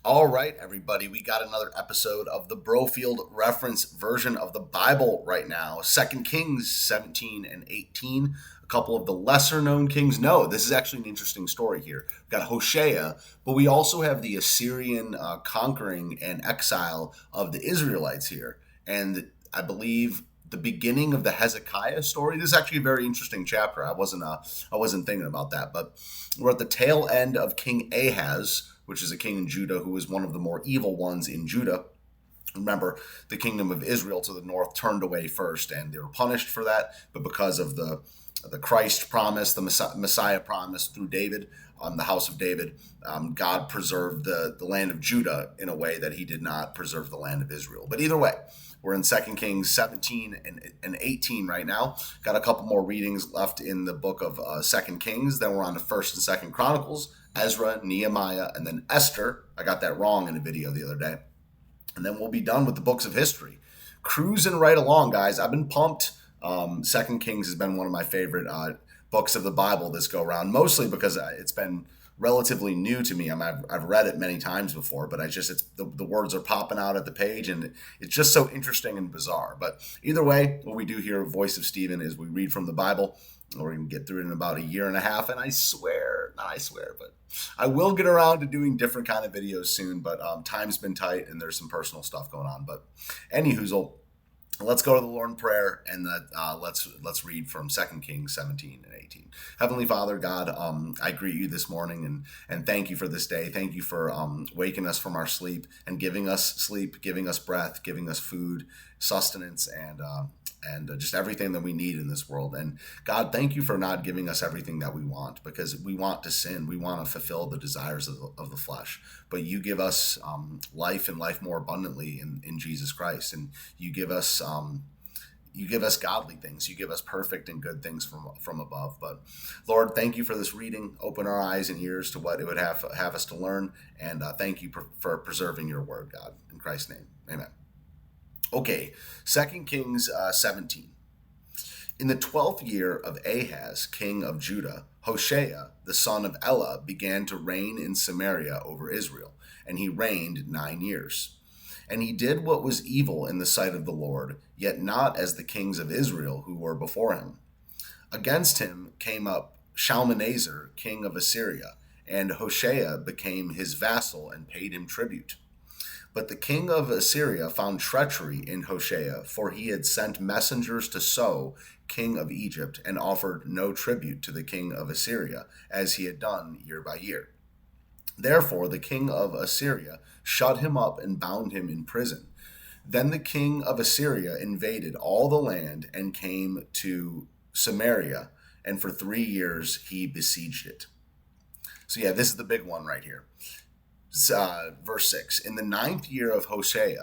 All right, everybody, we got another episode of the Brofield reference version of the Bible right now. 2 Kings 17 and 18. A couple of the lesser known kings. No, this is actually an interesting story here. We've got Hoshea, but we also have the Assyrian conquering and exile of the Israelites here. And I believe the beginning of the Hezekiah story. This is actually a very interesting chapter. I wasn't thinking about that, but we're at the tail end of King Ahaz, which is a king in Judah who was one of the more evil ones in Judah. Remember, the kingdom of Israel to the north turned away first, and they were punished for that. But because of the Christ promise, the Messiah promise through David, the house of David, God preserved the land of Judah in a way that he did not preserve the land of Israel. But either way, we're in 2 Kings 17 and 18 right now. Got a couple more readings left in the book of 2 Kings. Then we're on to 1st and 2nd Chronicles, Ezra, Nehemiah, and then Esther. I got that wrong in a video the other day. And then we'll be done with the books of history. Cruising right along, guys. I've been pumped. 2 Kings has been one of my favorite books of the Bible this go around, mostly because it's been relatively new to me. I've read it many times before, but the words are popping out at the page, and it's just so interesting and bizarre. But either way, what we do here, Voice of Stephen, is we read from the Bible. We're going to get through it in about a year and a half, and but I will get around to doing different kind of videos soon, but time's been tight, and there's some personal stuff going on. But anywho, let's go to the Lord in prayer, and let's read from 2 Kings 17 and 18. Heavenly Father, God, I greet you this morning and thank you for this day. Thank you for waking us from our sleep and giving us sleep, giving us breath, giving us food, sustenance, and just everything that we need in this world. And God, thank you for not giving us everything that we want, because we want to sin. We want to fulfill the desires of the flesh. But you give us life and life more abundantly in Jesus Christ. And you give us godly things. You give us perfect and good things from above. But Lord, thank you for this reading. Open our eyes and ears to what it would have us to learn. And thank you for preserving your word, God. In Christ's name, amen. Okay, 2 Kings 17. In the 12th year of Ahaz, king of Judah, Hoshea, the son of Elah, began to reign in Samaria over Israel, and he reigned 9 years. And he did what was evil in the sight of the Lord, yet not as the kings of Israel who were before him. Against him came up Shalmaneser, king of Assyria, and Hoshea became his vassal and paid him tribute. But the king of Assyria found treachery in Hoshea, for he had sent messengers to So, king of Egypt, and offered no tribute to the king of Assyria, as he had done year by year. Therefore the king of Assyria shut him up and bound him in prison. Then the king of Assyria invaded all the land and came to Samaria, and for 3 years he besieged it. So this is the big one right here. Verse 6, in the 9th year of Hoshea,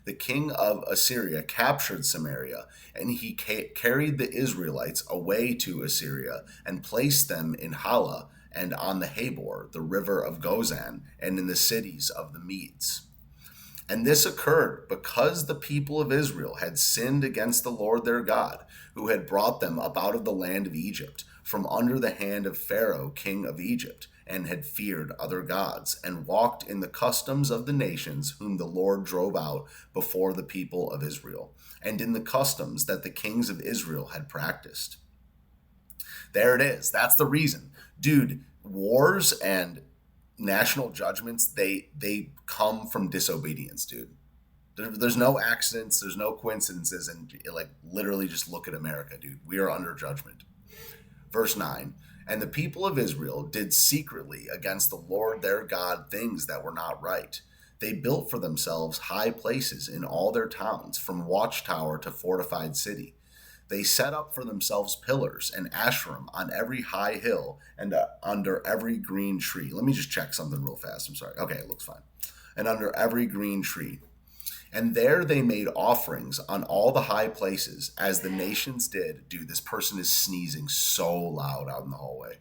the king of Assyria captured Samaria, and he carried the Israelites away to Assyria and placed them in Hala and on the Habor, the river of Gozan, and in the cities of the Medes. And this occurred because the people of Israel had sinned against the Lord their God, who had brought them up out of the land of Egypt, from under the hand of Pharaoh, king of Egypt, and had feared other gods, and walked in the customs of the nations whom the Lord drove out before the people of Israel, and in the customs that the kings of Israel had practiced. There it is. That's the reason. Dude, wars and national judgments, they come from disobedience, dude. There's no accidents, there's no coincidences, and literally just look at America, dude. We are under judgment. Verse 9, and the people of Israel did secretly against the Lord their God things that were not right. They built for themselves high places in all their towns, from watchtower to fortified city. They set up for themselves pillars and Asherim on every high hill and under every green tree. Let me just check something real fast. I'm sorry. Okay, it looks fine. And under every green tree. And there they made offerings on all the high places, as the nations did. Dude, this person is sneezing so loud out in the hallway.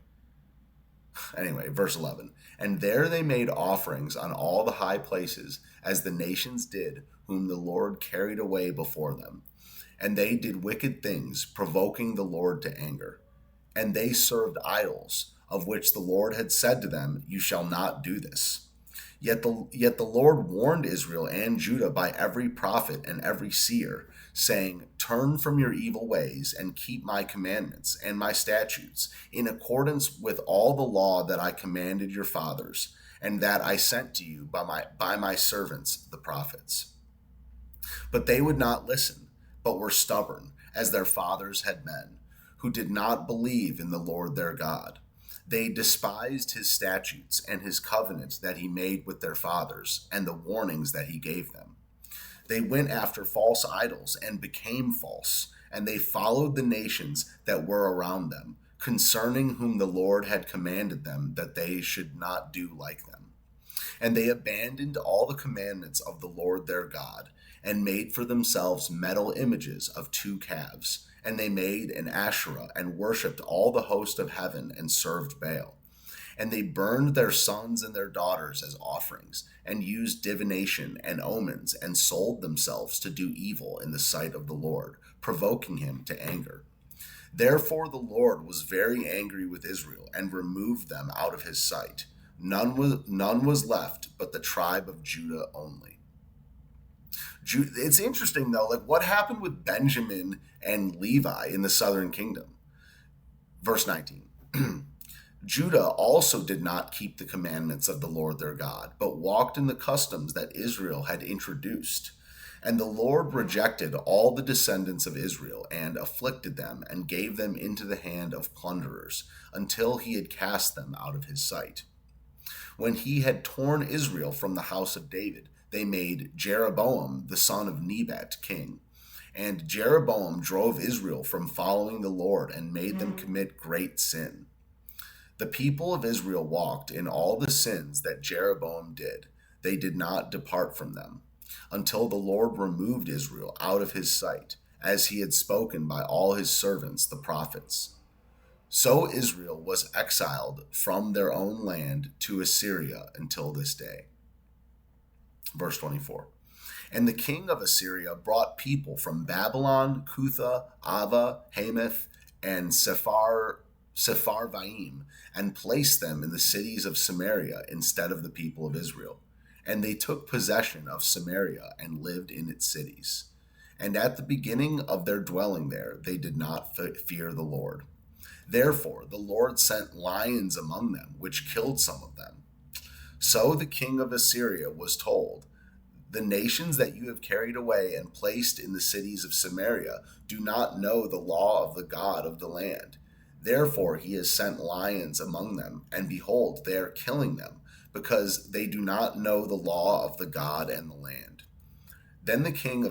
Anyway, verse 11. And there they made offerings on all the high places, as the nations did, whom the Lord carried away before them. And they did wicked things, provoking the Lord to anger. And they served idols, of which the Lord had said to them, you shall not do this. Yet the Lord warned Israel and Judah by every prophet and every seer, saying, "Turn from your evil ways and keep my commandments and my statutes, in accordance with all the law that I commanded your fathers, and that I sent to you by my servants the prophets." But they would not listen, but were stubborn, as their fathers had been, who did not believe in the Lord their God. They despised his statutes and his covenant that he made with their fathers, and the warnings that he gave them. They went after false idols and became false, and they followed the nations that were around them, concerning whom the Lord had commanded them that they should not do like them. And they abandoned all the commandments of the Lord their God, and made for themselves metal images of 2 calves. And they made an Asherah, and worshipped all the host of heaven, and served Baal. And they burned their sons and their daughters as offerings, and used divination and omens, and sold themselves to do evil in the sight of the Lord, provoking him to anger. Therefore the Lord was very angry with Israel, and removed them out of his sight. None was left but the tribe of Judah only. It's interesting though, like what happened with Benjamin and Levi in the southern kingdom? Verse 19. Judah also did not keep the commandments of the Lord their God, but walked in the customs that Israel had introduced. And the Lord rejected all the descendants of Israel, and afflicted them, and gave them into the hand of plunderers, until he had cast them out of his sight. When he had torn Israel from the house of David, they made Jeroboam the son of Nebat king. And Jeroboam drove Israel from following the Lord, and made them commit great sin. The people of Israel walked in all the sins that Jeroboam did. They did not depart from them, until the Lord removed Israel out of his sight, as he had spoken by all his servants the prophets. So Israel was exiled from their own land to Assyria until this day. Verse 24. And the king of Assyria brought people from Babylon, Cutha, Ava, Hamath, and Sepharvaim, and placed them in the cities of Samaria instead of the people of Israel. And they took possession of Samaria, and lived in its cities. And at the beginning of their dwelling there, they did not fear the Lord. Therefore the Lord sent lions among them, which killed some of them. So the king of Assyria was told, "The nations that you have carried away and placed in the cities of Samaria do not know the law of the God of the land. Therefore he has sent lions among them, and behold, they are killing them, because they do not know the law of the God and the land." Then the king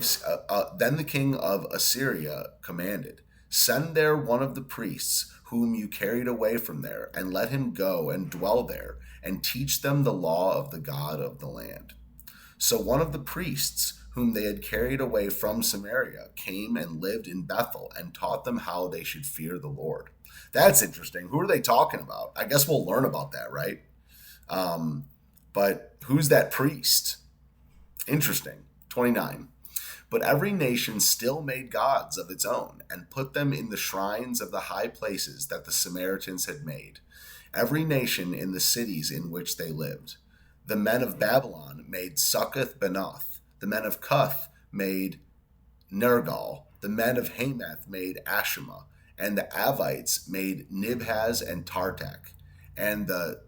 of Assyria commanded, "Send there one of the priests whom you carried away from there, and let him go and dwell there, and teach them the law of the God of the land." So one of the priests whom they had carried away from Samaria came and lived in Bethel, and taught them how they should fear the Lord. That's interesting. Who are they talking about? I guess we'll learn about that, right? But who's that priest? Interesting. 29. But every nation still made gods of its own, and put them in the shrines of the high places that the Samaritans had made, every nation in the cities in which they lived. The men of Babylon made Succoth-Benoth. The men of Cuth made Nergal. The men of Hamath made Ashima. And the Avites made Nibhaz and Tartak. And the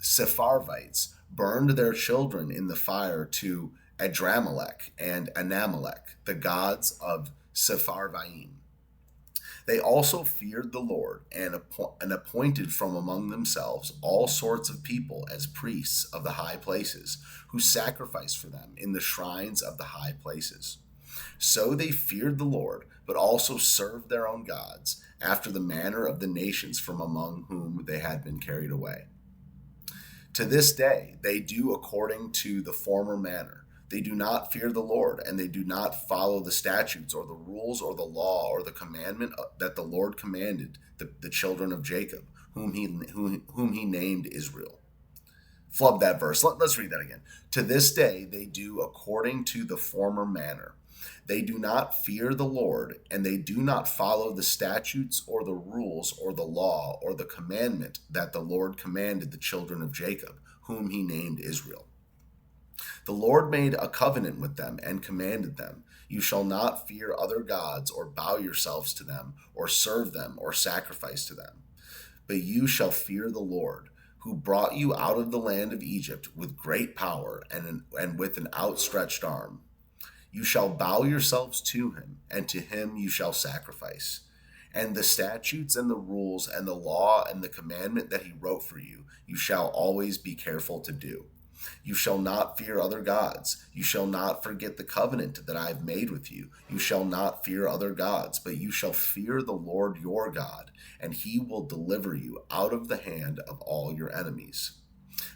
Sepharvites burned their children in the fire to Adramelech and Anamelech, the gods of Sepharvaim. They also feared the Lord, and appointed from among themselves all sorts of people as priests of the high places, who sacrificed for them in the shrines of the high places. So they feared the Lord, but also served their own gods, after the manner of the nations from among whom they had been carried away. To this day they do according to the former manner. They do not fear the Lord, and they do not follow the statutes or the rules or the law or the commandment that the Lord commanded the children of Jacob, whom he named Israel. Flub that verse. Let's read that again. To this day they do according to the former manner. They do not fear the Lord, and they do not follow the statutes or the rules or the law or the commandment that the Lord commanded the children of Jacob, whom he named Israel. The Lord made a covenant with them and commanded them, "You shall not fear other gods or bow yourselves to them or serve them or sacrifice to them. But you shall fear the Lord, who brought you out of the land of Egypt with great power and with an outstretched arm. You shall bow yourselves to him, and to him you shall sacrifice. And the statutes and the rules and the law and the commandment that he wrote for you, you shall always be careful to do. You shall not fear other gods. You shall not forget the covenant that I have made with you. You shall not fear other gods, but you shall fear the Lord your God, and he will deliver you out of the hand of all your enemies."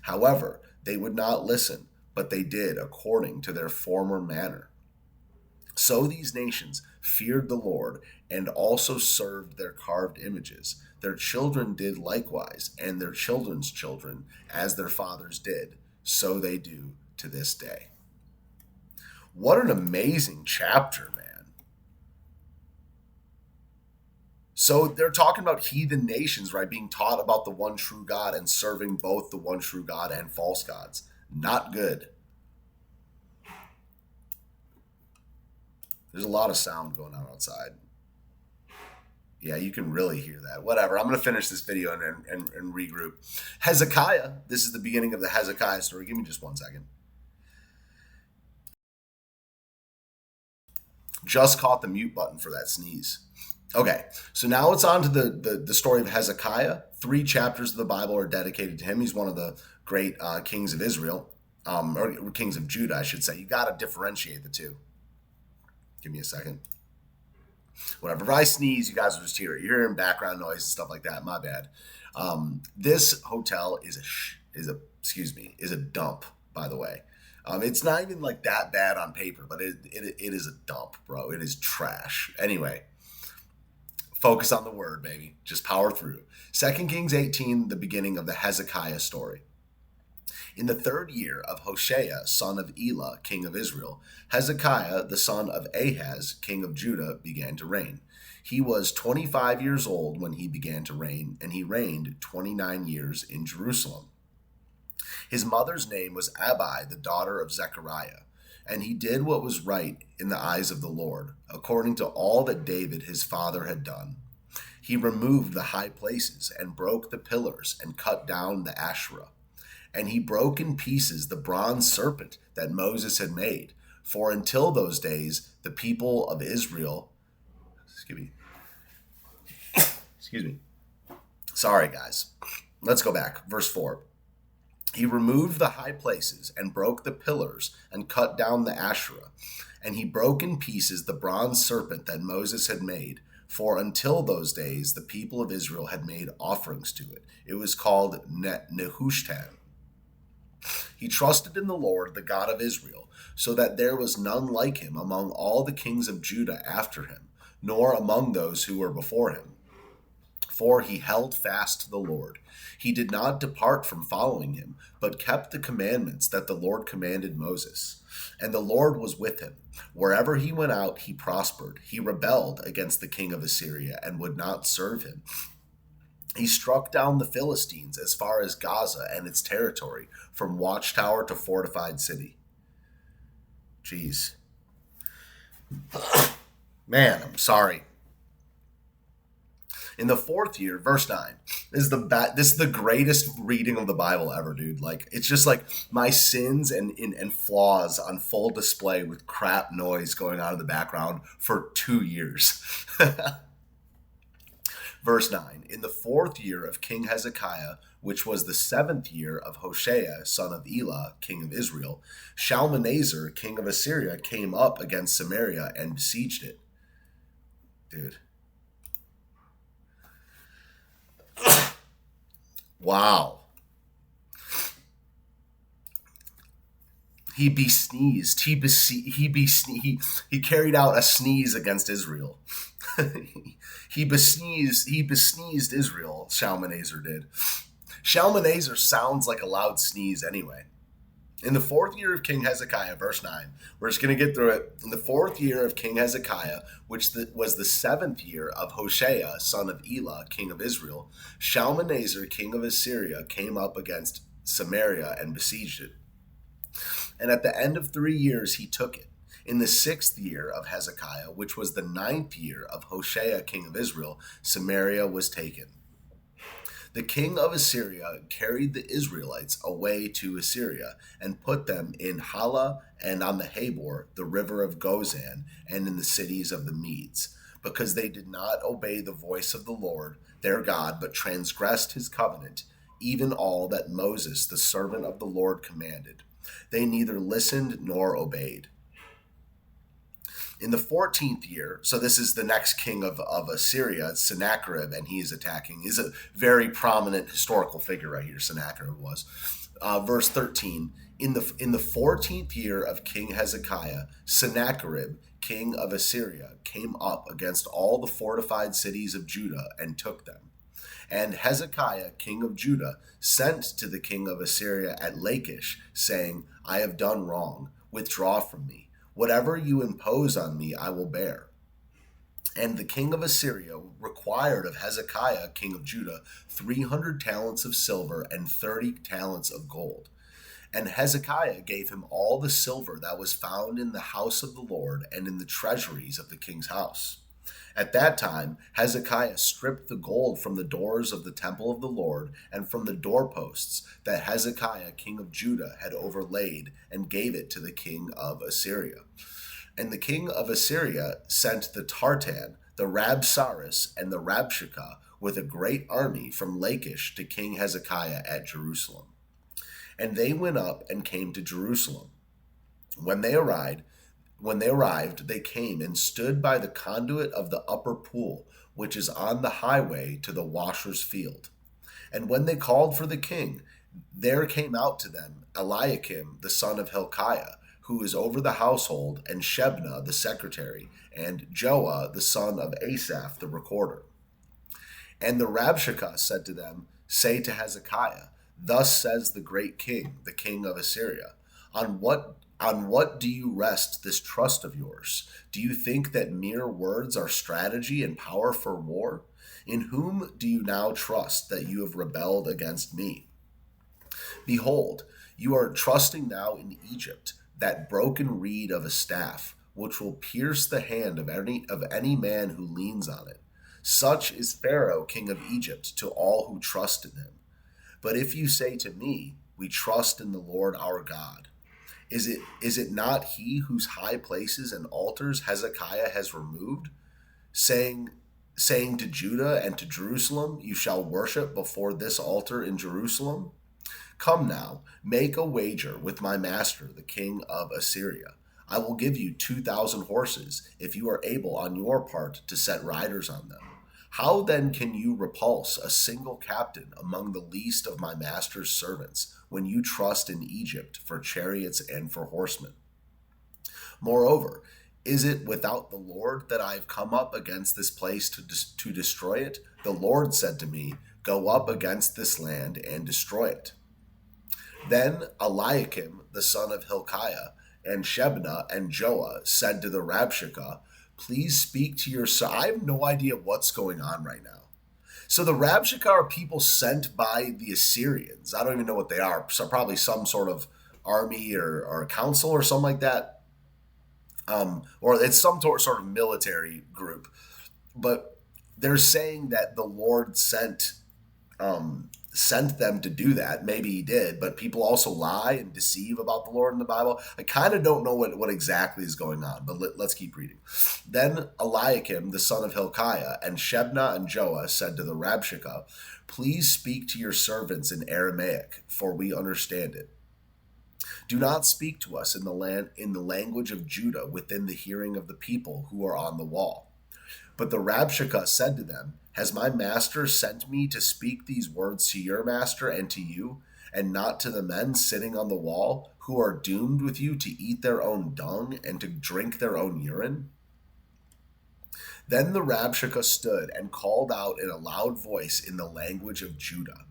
However, they would not listen, but they did according to their former manner. So these nations feared the Lord and also served their carved images. Their children did likewise, and their children's children, as their fathers did. So they do to this day. What an amazing chapter, man. So they're talking about heathen nations, right? Being taught about the one true God and serving both the one true God and false gods. Not good. There's a lot of sound going on outside. Yeah, you can really hear that. Whatever. I'm going to finish this video and regroup. Hezekiah. This is the beginning of the Hezekiah story. Give me just 1 second. Just caught the mute button for that sneeze. Okay, so now it's on to the story of Hezekiah. 3 chapters of the Bible are dedicated to him. He's one of the great kings of Israel, or kings of Judah, I should say. You got to differentiate the two. Give me a second. Whatever. If I sneeze, you guys will just hear it. You're hearing background noise and stuff like that. My bad. This hotel is a dump, by the way. It's not even like that bad on paper, but it is a dump, bro. It is trash. Anyway, focus on the word, baby. Just power through. 2 Kings 18, the beginning of the Hezekiah story. In the 3rd year of Hoshea, son of Elah, king of Israel, Hezekiah, the son of Ahaz, king of Judah, began to reign. He was 25 years old when he began to reign, and he reigned 29 years in Jerusalem. His mother's name was Abi, the daughter of Zechariah, and he did what was right in the eyes of the Lord, according to all that David his father had done. He removed the high places and broke the pillars and cut down the Asherah. And he broke in pieces the bronze serpent that Moses had made. For until those days, the people of Israel... Excuse me. Sorry, guys. Let's go back. Verse 4. He removed the high places and broke the pillars and cut down the Asherah. And he broke in pieces the bronze serpent that Moses had made. For until those days, the people of Israel had made offerings to it. It was called Nehushtan. He trusted in the Lord, the God of Israel, so that there was none like him among all the kings of Judah after him, nor among those who were before him. For he held fast to the Lord. He did not depart from following him, but kept the commandments that the Lord commanded Moses. And the Lord was with him. Wherever he went out, he prospered. He rebelled against the king of Assyria and would not serve him. He struck down the Philistines as far as Gaza and its territory, from watchtower to fortified city. Jeez. Man, I'm sorry. In the 4th year, verse 9, this is the greatest reading of the Bible ever, dude. Like, it's just like my sins and flaws on full display with crap noise going on in the background for 2 years. Verse 9, in the 4th year of King Hezekiah, which was the 7th year of Hoshea, son of Elah, king of Israel, Shalmaneser, king of Assyria, came up against Samaria and besieged it. Dude. Wow. He besneezed. He carried out a sneeze against Israel. He besneezed Israel, Shalmaneser did. Shalmaneser sounds like a loud sneeze anyway. In the 4th year of King Hezekiah, verse 9, we're just going to get through it. In the 4th year of King Hezekiah, which was the 7th year of Hoshea, son of Elah, king of Israel, Shalmaneser, king of Assyria, came up against Samaria and besieged it. And at the end of 3 years he took it. In the 6th year of Hezekiah, which was the 9th year of Hoshea king of Israel, Samaria was taken. The king of Assyria carried the Israelites away to Assyria and put them in Hala and on the Habor, the river of Gozan, and in the cities of the Medes, because they did not obey the voice of the Lord their God, but transgressed his covenant, even all that Moses, the servant of the Lord, commanded. They neither listened nor obeyed. In the 14th year, so this is the next king of Assyria, it's Sennacherib, and he is attacking. He's a very prominent historical figure right here, Sennacherib was. Verse 13, in the 14th year of King Hezekiah, Sennacherib, king of Assyria, came up against all the fortified cities of Judah and took them. And Hezekiah, king of Judah, sent to the king of Assyria at Lachish, saying, I have done wrong. Withdraw from me. Whatever you impose on me, I will bear. And the king of Assyria required of Hezekiah, king of Judah, 300 talents of silver and 30 talents of gold. And Hezekiah gave him all the silver that was found in the house of the Lord and in the treasuries of the king's house. At that time, Hezekiah stripped the gold from the doors of the temple of the Lord and from the doorposts that Hezekiah, king of Judah, had overlaid, and gave it to the king of Assyria. And the king of Assyria sent the Tartan, the Rabsaris, and the Rabshakeh with a great army from Lachish to King Hezekiah at Jerusalem. And they went up and came to Jerusalem. When they arrived, they came and stood by the conduit of the upper pool, which is on the highway to the washer's field. And when they called for the king, there came out to them Eliakim, the son of Hilkiah, who is over the household, and Shebna, the secretary, and Joah, the son of Asaph, the recorder. And the Rabshakeh said to them, Say to Hezekiah, Thus says the great king, the king of Assyria, On what do you rest this trust of yours? Do you think that mere words are strategy and power for war? In whom do you now trust that you have rebelled against me? Behold, you are trusting now in Egypt, that broken reed of a staff, which will pierce the hand of any man who leans on it. Such is Pharaoh, king of Egypt, to all who trust in him. But if you say to me, We trust in the Lord our God, is it not he whose high places and altars Hezekiah has removed, saying to Judah and to Jerusalem, You shall worship before this altar in Jerusalem? Come now, make a wager with my master, the king of Assyria. I will give you 2,000 horses, if you are able on your part to set riders on them. How then can you repulse a single captain among the least of my master's servants, when you trust in Egypt for chariots and for horsemen? Moreover, is it without the Lord that I have come up against this place to destroy it? The Lord said to me, Go up against this land and destroy it. Then Eliakim, the son of Hilkiah, and Shebna and Joah said to the Rabshakeh, Please speak to your son. I have no idea what's going on right now. So the Rabshakeh are people sent by the Assyrians. I don't even know what they are. So probably some sort of army or council or something like that. Or it's some sort of military group. But they're saying that the Lord sent them to do that. Maybe he did, but people also lie and deceive about the Lord in the Bible. I kind of don't know what exactly is going on, but let's keep reading. Then Eliakim, the son of Hilkiah, and Shebna and Joah said to the Rabshakeh, Please speak to your servants in Aramaic, for we understand it. Do not speak to us in the language of Judah within the hearing of the people who are on the wall. But the Rabshakeh said to them, Has my master sent me to speak these words to your master and to you, and not to the men sitting on the wall, who are doomed with you to eat their own dung and to drink their own urine? Then the Rabshakeh stood and called out in a loud voice in the language of Judah,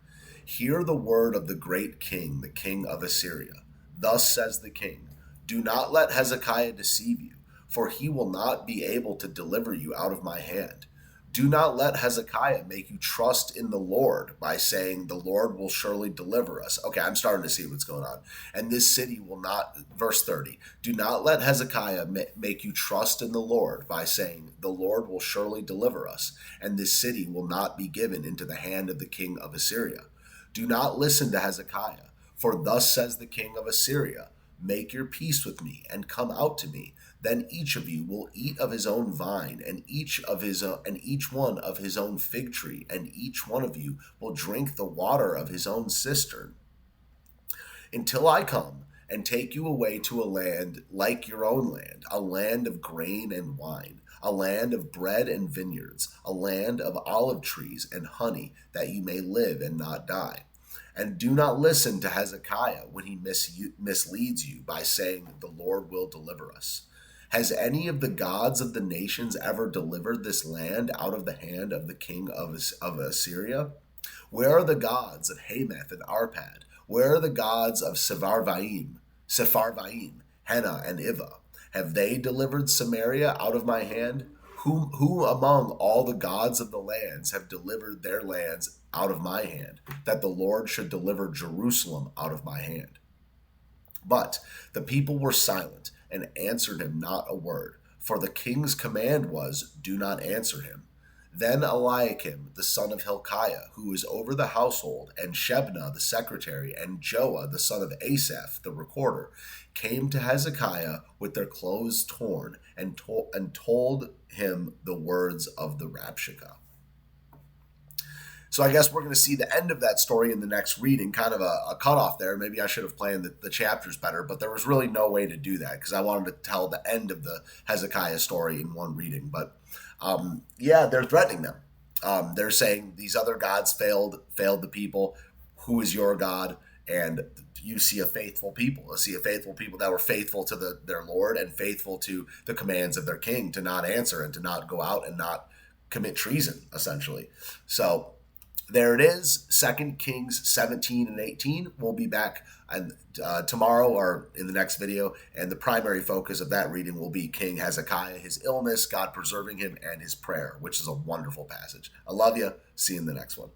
Hear the word of the great king, the king of Assyria. Thus says the king, Do not let Hezekiah deceive you, for he will not be able to deliver you out of my hand. Do not let Hezekiah make you trust in the Lord by saying, the Lord will surely deliver us. Okay, I'm starting to see what's going on. And this city will not, verse 30, do not let Hezekiah make you trust in the Lord by saying, the Lord will surely deliver us, and this city will not be given into the hand of the king of Assyria. Do not listen to Hezekiah, for thus says the king of Assyria, make your peace with me and come out to me. Then each of you will eat of his own vine, and each one of his own fig tree, and each one of you will drink the water of his own cistern, until I come and take you away to a land like your own land, a land of grain and wine, a land of bread and vineyards, a land of olive trees and honey, that you may live and not die. And do not listen to Hezekiah when he misleads you by saying, the Lord will deliver us. Has any of the gods of the nations ever delivered this land out of the hand of the king of Assyria? Where are the gods of Hamath and Arpad? Where are the gods of Sepharvaim, Hena, and Iva? Have they delivered Samaria out of my hand? Who among all the gods of the lands have delivered their lands out of my hand, that the Lord should deliver Jerusalem out of my hand? But the people were silent and answered him not a word, for the king's command was, do not answer him. Then Eliakim, the son of Hilkiah, who was over the household, and Shebna, the secretary, and Joah, the son of Asaph, the recorder, came to Hezekiah with their clothes torn, and told him the words of the Rabshakeh. So I guess we're going to see the end of that story in the next reading, kind of a cutoff there. Maybe I should have planned the chapters better, but there was really no way to do that because I wanted to tell the end of the Hezekiah story in one reading. But yeah, they're threatening them. They're saying these other gods failed the people. Who is your God? And you see a faithful people. You see a faithful people that were faithful to their Lord and faithful to the commands of their king to not answer and to not go out and not commit treason, essentially. So there it is, 2 Kings 17 and 18. We'll be back tomorrow or in the next video, and the primary focus of that reading will be King Hezekiah, his illness, God preserving him, and his prayer, which is a wonderful passage. I love you. See you in the next one.